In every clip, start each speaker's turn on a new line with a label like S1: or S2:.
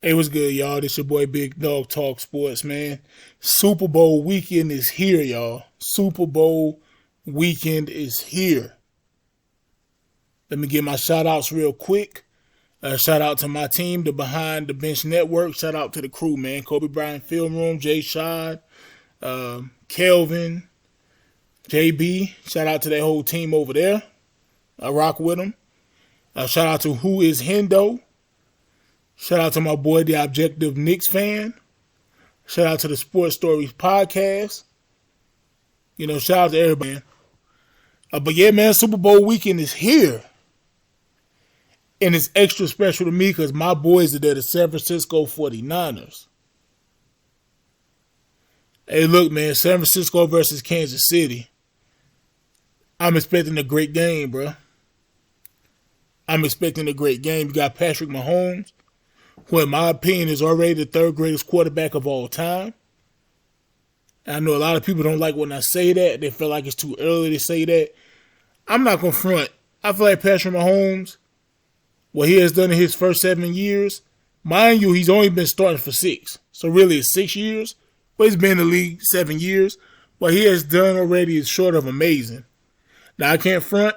S1: Hey, what's good, y'all? This your boy Big Dog Talk Sports, man. Super Bowl weekend is here, y'all. Super Bowl weekend is here. Let me get my shout outs real quick. Shout out to my team, the Behind the Bench Network. Shout out to the crew, man. Kobe Bryant Film Room, Jay Shad, Kelvin, JB. Shout out to that whole team over there. I rock with them. Shout out to Who is Hendo. Shout out to my boy, the Objective Knicks fan. Shout out to the Sports Stories podcast. Shout out to everybody. But yeah, man, Super Bowl weekend is here. And it's extra special to me because my boys are there, the San Francisco 49ers. Hey, look, man, San Francisco versus Kansas City. I'm expecting a great game, bro. I'm expecting a great game. You got Patrick Mahomes, who in my opinion is already the third greatest quarterback of all time. And I know a lot of people don't like when I say that. They feel like it's too early to say that. I'm not going to front. I feel like Patrick Mahomes, what he has done in his first 7 years, mind you, he's only been starting for 6. So really it's 6 years. But he's been in the league 7 years. What he has done already is short of amazing. Now I can't front.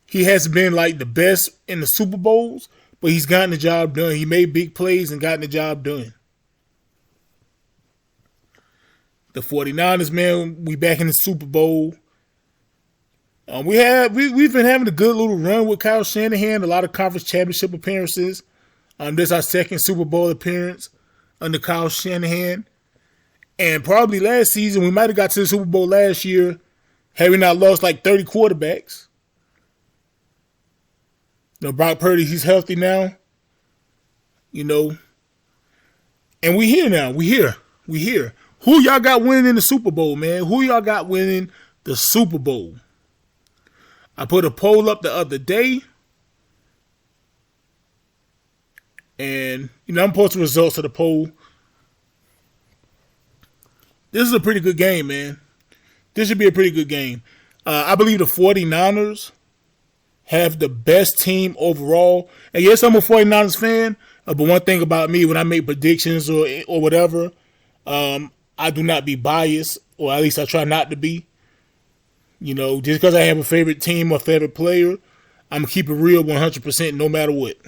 S1: He hasn't been like the best in the Super Bowls, but he's gotten the job done. He made big plays and gotten the job done. The 49ers, man, we back in the Super Bowl. We've been having a good little run with Kyle Shanahan, a lot of conference championship appearances. This is our second Super Bowl appearance under Kyle Shanahan. And probably last season, we might have got to the Super Bowl last year had we not lost like 30 quarterbacks. Brock Purdy, he's healthy now. And we here now. We here. Who y'all got winning in the Super Bowl, man? Who y'all got winning the Super Bowl? I put a poll up the other day. And, I'm posting results of the poll. This is a pretty good game, man. This should be a pretty good game. I believe the 49ers have the best team overall. And yes, I'm a 49ers fan, but one thing about me, when I make predictions or whatever, I do not be biased, or at least I try not to be. Just because I have a favorite team or favorite player, I'm going to keep it real 100% no matter what.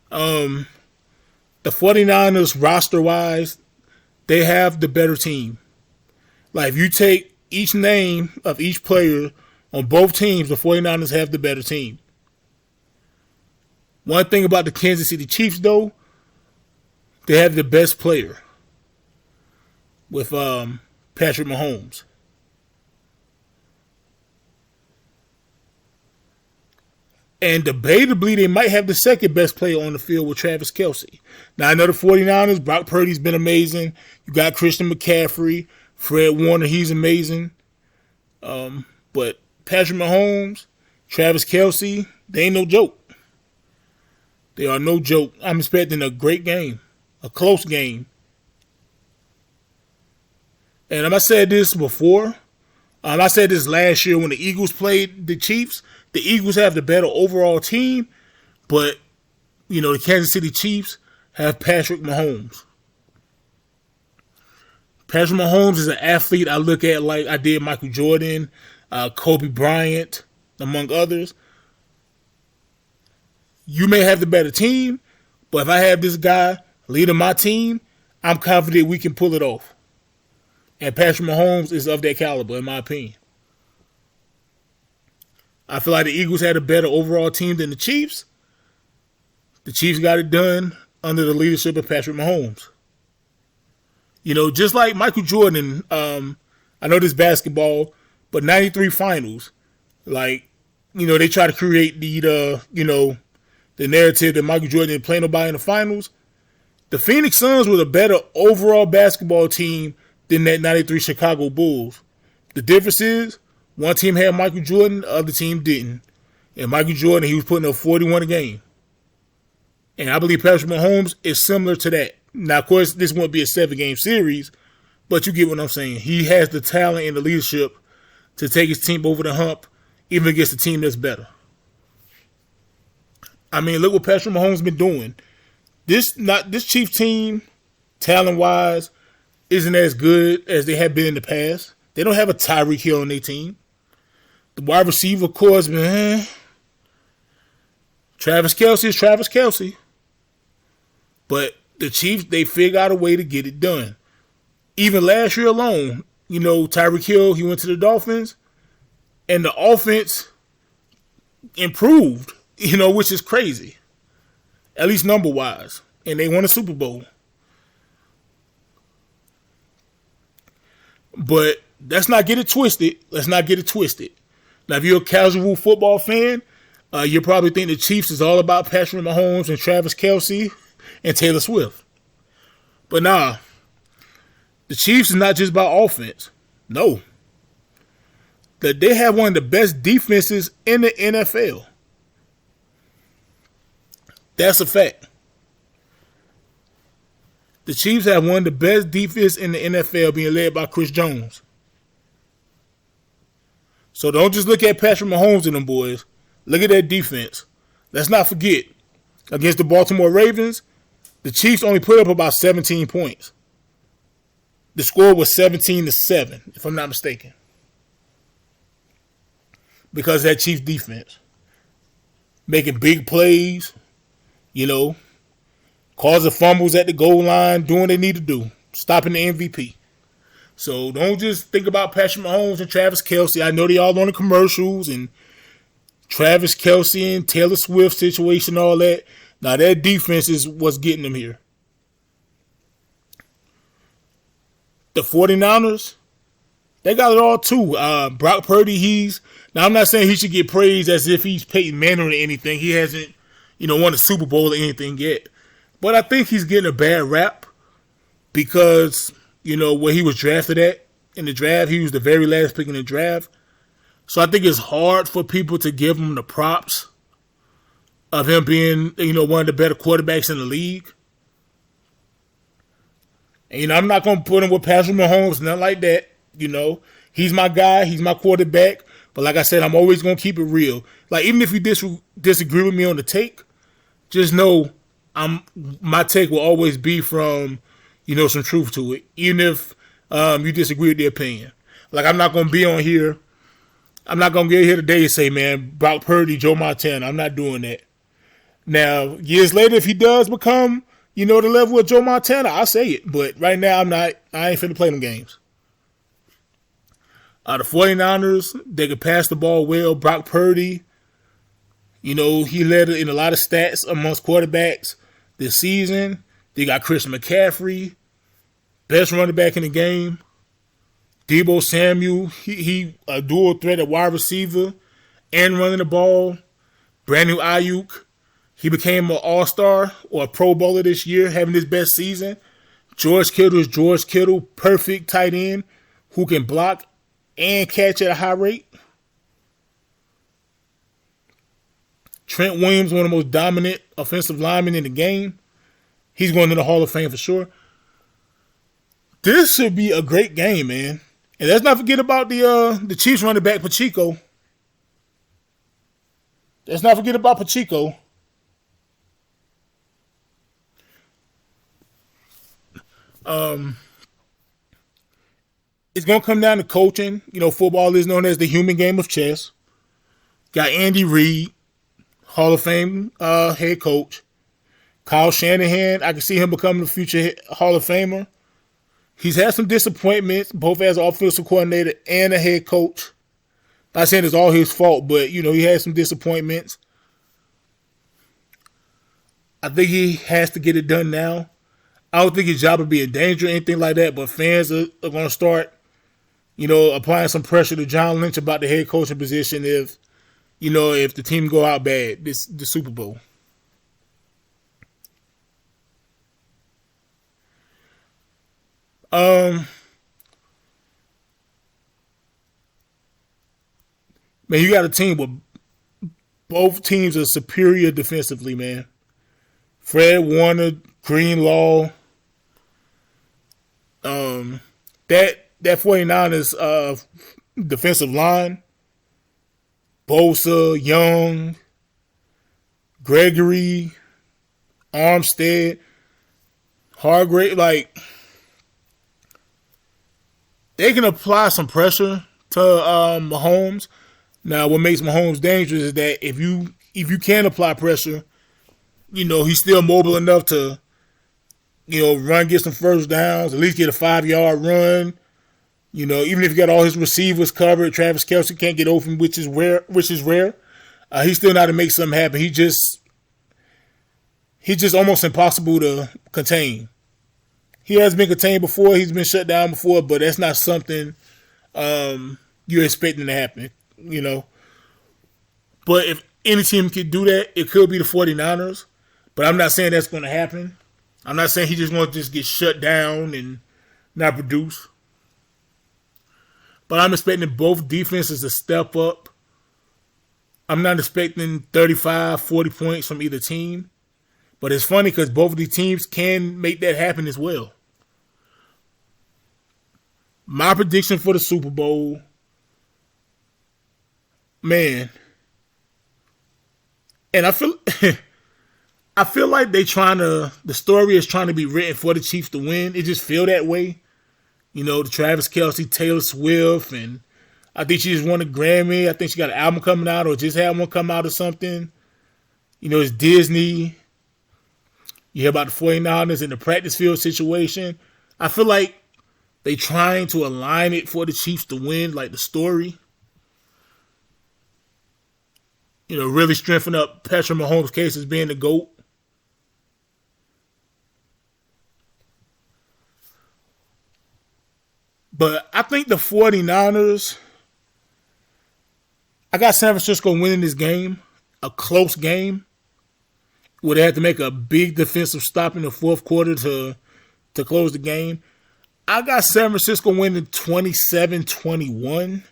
S1: The 49ers, roster-wise, they have the better team. Like, if you take each name of each player on both teams, the 49ers have the better team. One thing about the Kansas City Chiefs, though, they have the best player with Patrick Mahomes. And debatably, they might have the second best player on the field with Travis Kelce. Now, I know the 49ers, Brock Purdy's been amazing. You got Christian McCaffrey, Fred Warner, he's amazing. But Patrick Mahomes, Travis Kelce, they ain't no joke. They are no joke. I'm expecting a great game, a close game. And I said this before. I said this last year when the Eagles played the Chiefs. The Eagles have the better overall team, but, the Kansas City Chiefs have Patrick Mahomes. Patrick Mahomes is an athlete I look at like I did Michael Jordan, Kobe Bryant, among others. You may have the better team, but if I have this guy leading my team, I'm confident we can pull it off. And Patrick Mahomes is of that caliber, in my opinion. I feel like the Eagles had a better overall team than the Chiefs. The Chiefs got it done under the leadership of Patrick Mahomes. Just like Michael Jordan, I know this basketball, but 93 finals, they try to create the narrative that Michael Jordan didn't play nobody in the finals. The Phoenix Suns were the better overall basketball team than that 93 Chicago Bulls. The difference is, one team had Michael Jordan, the other team didn't. And Michael Jordan, he was putting up 41 a game. And I believe Patrick Mahomes is similar to that. Now, of course, this won't be a 7-game series, but you get what I'm saying. He has the talent and the leadership to take his team over the hump, even against a team that's better. I mean, look what Patrick Mahomes been doing. This Chiefs team, talent wise, isn't as good as they have been in the past. They don't have a Tyreek Hill on their team. The wide receiver, of course, man. Travis Kelce is Travis Kelce. But the Chiefs, they figured out a way to get it done. Even last year alone, Tyreek Hill, he went to the Dolphins, and the offense improved, which is crazy. At least number-wise. And they won a Super Bowl. But let's not get it twisted. Now, if you're a casual football fan, you probably think the Chiefs is all about Patrick Mahomes and Travis Kelce and Taylor Swift. But nah, the Chiefs is not just about offense. No. They have one of the best defenses in the NFL. That's a fact. The Chiefs have one of the best defense in the NFL, being led by Chris Jones. So don't just look at Patrick Mahomes and them boys. Look at that defense. Let's not forget, against the Baltimore Ravens, the Chiefs only put up about 17 points. The score was 17-7, if I'm not mistaken. Because of that Chiefs defense. Making big plays, causing fumbles at the goal line, doing what they need to do, stopping the MVP. So don't just think about Patrick Mahomes and Travis Kelce. I know they all on the commercials and Travis Kelce and Taylor Swift situation, all that. Now that defense is what's getting them here. The 49ers, they got it all too. Brock Purdy, now I'm not saying he should get praised as if he's Peyton Manning or anything. He hasn't, won a Super Bowl or anything yet. But I think he's getting a bad rap because, where he was drafted at in the draft, he was the very last pick in the draft. So I think it's hard for people to give him the props of him being, one of the better quarterbacks in the league. And, I'm not going to put him with Patrick Mahomes, nothing like that. He's my guy. He's my quarterback. But like I said, I'm always going to keep it real. Like, even if you disagree with me on the take, just know my take will always be from, some truth to it. Even if you disagree with the opinion. Like, I'm not going to be on here. I'm not going to get here today and say, man, Brock Purdy, Joe Montana. I'm not doing that. Now, years later, if he does become, the level of Joe Montana, I'll say it. But right now, I ain't finna play them games. The 49ers, they can pass the ball well. Brock Purdy, he led in a lot of stats amongst quarterbacks this season. They got Christian McCaffrey, best running back in the game. Deebo Samuel, he a dual threat at wide receiver and running the ball. Brand new Ayuk, he became an all-star or a Pro Bowler this year, having his best season. George Kittle is George Kittle, perfect tight end who can block and catch at a high rate. Trent Williams, one of the most dominant offensive linemen in the game. He's going to the Hall of Fame for sure. This should be a great game, man. And let's not forget about the Chiefs running back Pacheco. Let's not forget about Pacheco. It's going to come down to coaching. Football is known as the human game of chess. Got Andy Reid, Hall of Fame head coach. Kyle Shanahan, I can see him becoming the future Hall of Famer. He's had some disappointments, both as an offensive coordinator and a head coach. Not saying it's all his fault, but, he had some disappointments. I think he has to get it done now. I don't think his job will be in danger or anything like that, but fans are going to start, applying some pressure to John Lynch about the head coaching position if the team go out bad, the Super Bowl. Man, you got a team with both teams are superior defensively, man. Fred Warner, Greenlaw, that 49ers defensive line, Bosa, Young, Gregory, Armstead, Hargrave, like they can apply some pressure to Mahomes. Now, what makes Mahomes dangerous is that if you can apply pressure, he's still mobile enough to run, get some first downs, at least get a 5-yard run. Even if you got all his receivers covered, Travis Kelce can't get open, which is rare. He's still not to make something happen. He's just almost impossible to contain. He has been contained before. He's been shut down before, but that's not something you're expecting to happen. But if any team could do that, it could be the 49ers. But I'm not saying that's going to happen. I'm not saying he's just going to just get shut down and not produce. But I'm expecting both defenses to step up. I'm not expecting 35, 40 points from either team. But it's funny because both of these teams can make that happen as well. My prediction for the Super Bowl, man, and I feel like the story is trying to be written for the Chiefs to win. It just feel that way. The Travis Kelce, Taylor Swift, and I think she just won a Grammy. I think she got an album coming out or just had one come out or something. It's Disney. You hear about the 49ers in the practice field situation. I feel like they trying to align it for the Chiefs to win, like the story. Really strengthen up Patrick Mahomes' case as being the GOAT. But I think the 49ers, I got San Francisco winning this game, a close game, where they had to make a big defensive stop in the fourth quarter to close the game. I got San Francisco winning 27-21.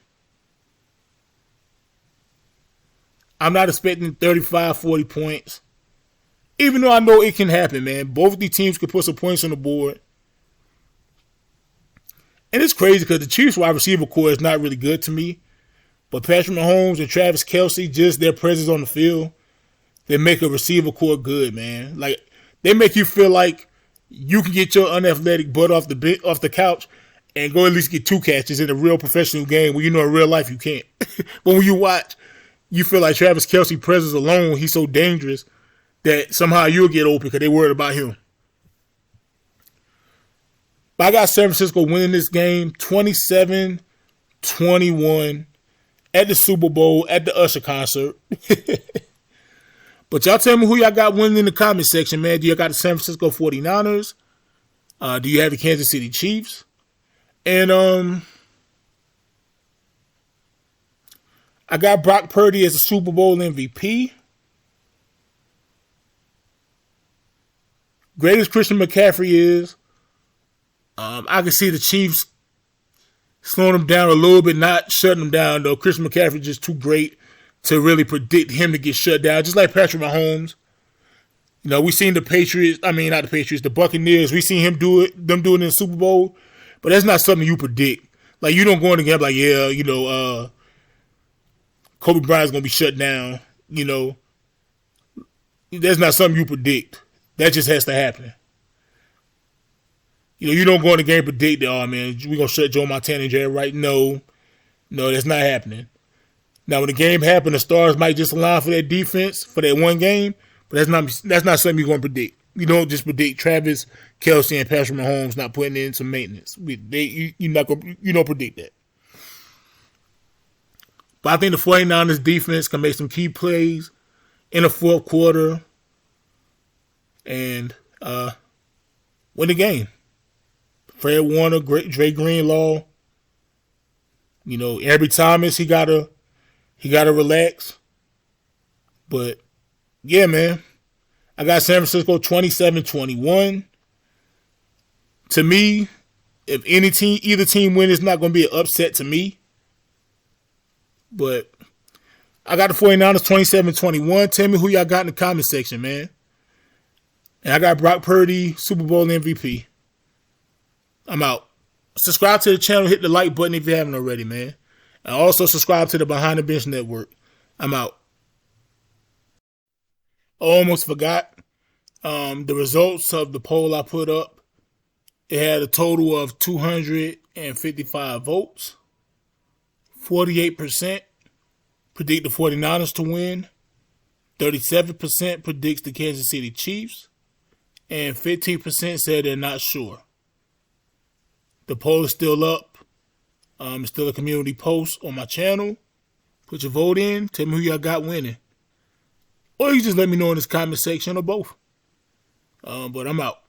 S1: I'm not expecting 35, 40 points. Even though I know it can happen, man. Both of these teams could put some points on the board. And it's crazy because the Chiefs wide receiver core is not really good to me. But Patrick Mahomes and Travis Kelce, just their presence on the field, they make a receiver core good, man. Like, they make you feel like you can get your unathletic butt off the couch and go at least get 2 catches in a real professional game where in real life you can't. But when you watch, you feel like Travis Kelce's presence alone, he's so dangerous that somehow you'll get open because they're worried about him. But I got San Francisco winning this game 27-21 at the Super Bowl, at the Usher concert. But y'all tell me who y'all got winning in the comment section, man. Do y'all got the San Francisco 49ers? Do you have the Kansas City Chiefs? And I got Brock Purdy as a Super Bowl MVP. Great as Christian McCaffrey is, I can see the Chiefs slowing them down a little bit, not shutting them down, though. Christian McCaffrey is just too great to really predict him to get shut down, just like Patrick Mahomes. We seen the Buccaneers. We seen them do it in the Super Bowl, but that's not something you predict. Like, you don't go in the game like, Kobe Bryant's going to be shut down. That's not something you predict. That just has to happen. You don't go in the game and predict that, oh, man, we're going to shut Joe Montana and Jerry Wright. No, that's not happening. Now, when the game happens, the stars might just align for that defense for that one game, but that's not something you're going to predict. You don't just predict Travis Kelce and Patrick Mahomes not putting in some maintenance. You don't predict that. But I think the 49ers defense can make some key plays in the fourth quarter and win the game. Fred Warner, Dre Greenlaw, Ambry Thomas, he gotta relax. But yeah, man, I got San Francisco 27-21. To me, if either team wins, it's not going to be an upset to me. But I got the 49ers 27-21. Tell me who y'all got in the comment section, man. And I got Brock Purdy, Super Bowl MVP. I'm out. Subscribe to the channel. Hit the like button if you haven't already, man. And also subscribe to the Behind the Bench Network. I'm out. I almost forgot the results of the poll I put up. It had a total of 255 votes. 48% predict the 49ers to win. 37% predicts the Kansas City Chiefs. And 15% said they're not sure. The poll is still up. It's still a community post on my channel. Put your vote in. Tell me who y'all got winning. Or you just let me know in this comment section or both. But I'm out.